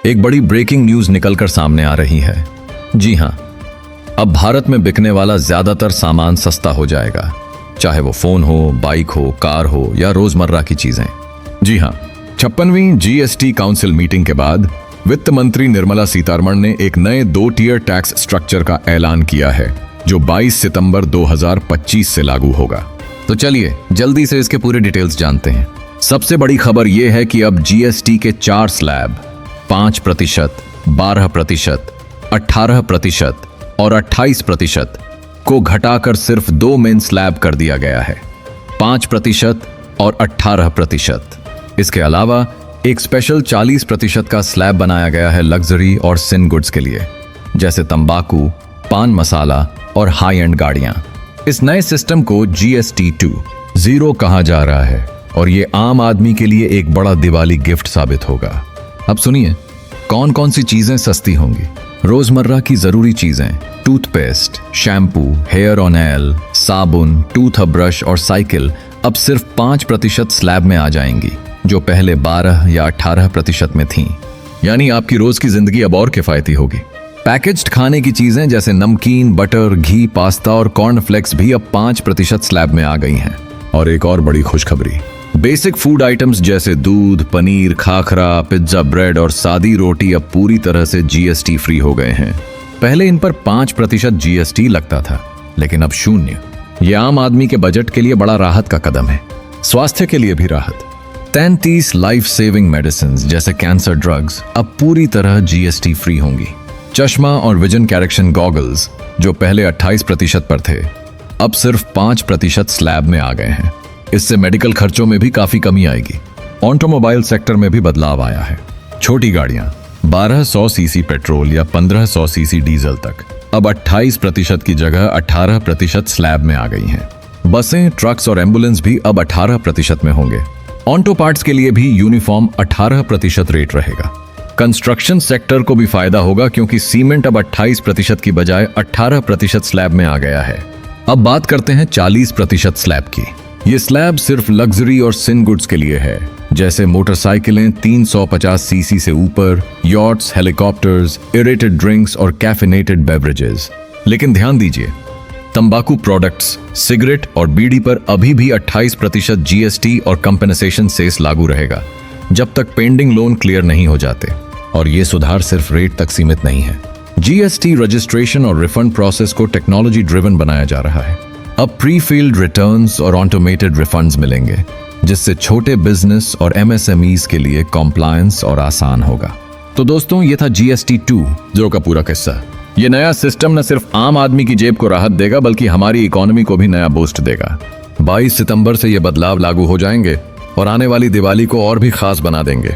एक बड़ी breaking news निकलकर सामने आ रही है। जी हां, अब भारत में बिकने वाला ज्यादातर सामान सस्ता हो जाएगा, चाहे वो फोन हो, बाइक हो, कार हो या रोजमर्रा की चीजें। जी हां, 56वीं जीएसटी काउंसिल मीटिंग के बाद वित्त मंत्री निर्मला सीतारमण ने एक नए 2 टियर टैक्स स्ट्रक्चर का ऐलान किया है, जो 22 सितंबर 2025 से लागू होगा। तो चलिए जल्दी से इसके पूरे डिटेल्स जानते हैं। सबसे बड़ी खबर यह है कि अब जीएसटी के 4 स्लैब 5%, 12%, 18% और 28% को घटाकर सिर्फ 2 मेन स्लैब कर दिया गया है, 5% और 18%। इसके अलावा एक स्पेशल 40% का स्लैब बनाया गया है लग्जरी और सिन गुड्स के लिए, जैसे तंबाकू, पान मसाला और हाई एंड गाड़ियां। इस नए सिस्टम को GST 2.0 कहा जा रहा है और ये आम आदमी के लिए एक बड़ा दिवाली गिफ्ट साबित होगा। अब सुनिए कौन कौन सी चीजें सस्ती होंगी। रोजमर्रा की जरूरी चीजें, टूथपेस्ट, शैम्पू, हेयर ऑयल, साबुन, टूथ ब्रश और साइकिल अब सिर्फ 5% स्लैब में आ जाएंगी, जो पहले 12 या 18% में थीं। यानी आपकी रोज की जिंदगी अब और किफायती होगी। पैकेज्ड खाने की चीजें जैसे नमकीन, बटर, घी, पास्ता और कॉर्नफ्लेक्स भी अब 5% स्लैब में आ गई हैं। और एक और बड़ी खुशखबरी, बेसिक फूड आइटम्स जैसे दूध, पनीर, खाखरा, पिज्जा, ब्रेड और सादी रोटी अब पूरी तरह से GST फ्री हो गए हैं। पहले इन पर 5% GST लगता था, लेकिन अब 0। यह आम आदमी के बजट के लिए बड़ा राहत का कदम है। स्वास्थ्य के लिए भी राहत। 33 लाइफ सेविंग मेडिसिन जैसे कैंसर ड्रग्स अब पूरी तरह GST फ्री होंगी। चश्मा और विजन करेक्शन गॉगल्स जो पहले 28% पर थे, अब सिर्फ 5% स्लैब में आ गए हैं। इससे मेडिकल खर्चों में भी काफी कमी आएगी। ऑटोमोबाइल सेक्टर में भी बदलाव आया है। छोटी गाड़ियां 1200 सीसी पेट्रोल या 1500 सीसी डीजल तक अब 28% की जगह 18% स्लैब में आ गई हैं। बसें, ट्रक्स और एम्बुलेंस भी अब 18% में होंगे। ऑटो पार्ट्स के लिए भी यूनिफॉर्म 18% रेट रहेगा। कंस्ट्रक्शन सेक्टर को भी फायदा होगा क्योंकि सीमेंट अब 28% की बजाय 18% स्लैब में आ गया है। अब बात करते हैं 40% स्लैब की। ये स्लैब सिर्फ लग्जरी और सिन गुड्स के लिए है, जैसे मोटरसाइकिलें 350 सीसी से ऊपर, यॉट्स, हेलीकॉप्टर्स, एरेटेड ड्रिंक्स और कैफिनेटेड बेवरेजेस। लेकिन ध्यान दीजिए, तंबाकू प्रोडक्ट्स, सिगरेट और बीड़ी पर अभी भी 28% GST और कंपनसेशन सेस लागू रहेगा, जब तक पेंडिंग लोन क्लियर नहीं हो जाते। और ये सुधार सिर्फ रेट तक सीमित नहीं है। GST रजिस्ट्रेशन और रिफंड प्रोसेस को टेक्नोलॉजी ड्रिवन बनाया जा रहा है। अब प्री फील्ड रिटर्न्स और ऑटोमेटेड रिफंड्स मिलेंगे, जिससे छोटे बिजनेस और MSMEs के लिए कॉम्प्लायंस और आसान होगा। तो दोस्तों, ये था GST 2.0 का पूरा किस्सा। ये नया सिस्टम न सिर्फ आम आदमी की जेब को राहत देगा, बल्कि हमारी इकोनॉमी को भी नया बूस्ट देगा। 22 सितंबर से ये बदलाव लागू हो जाएंगे और आने वाली दिवाली को और भी खास बना देंगे।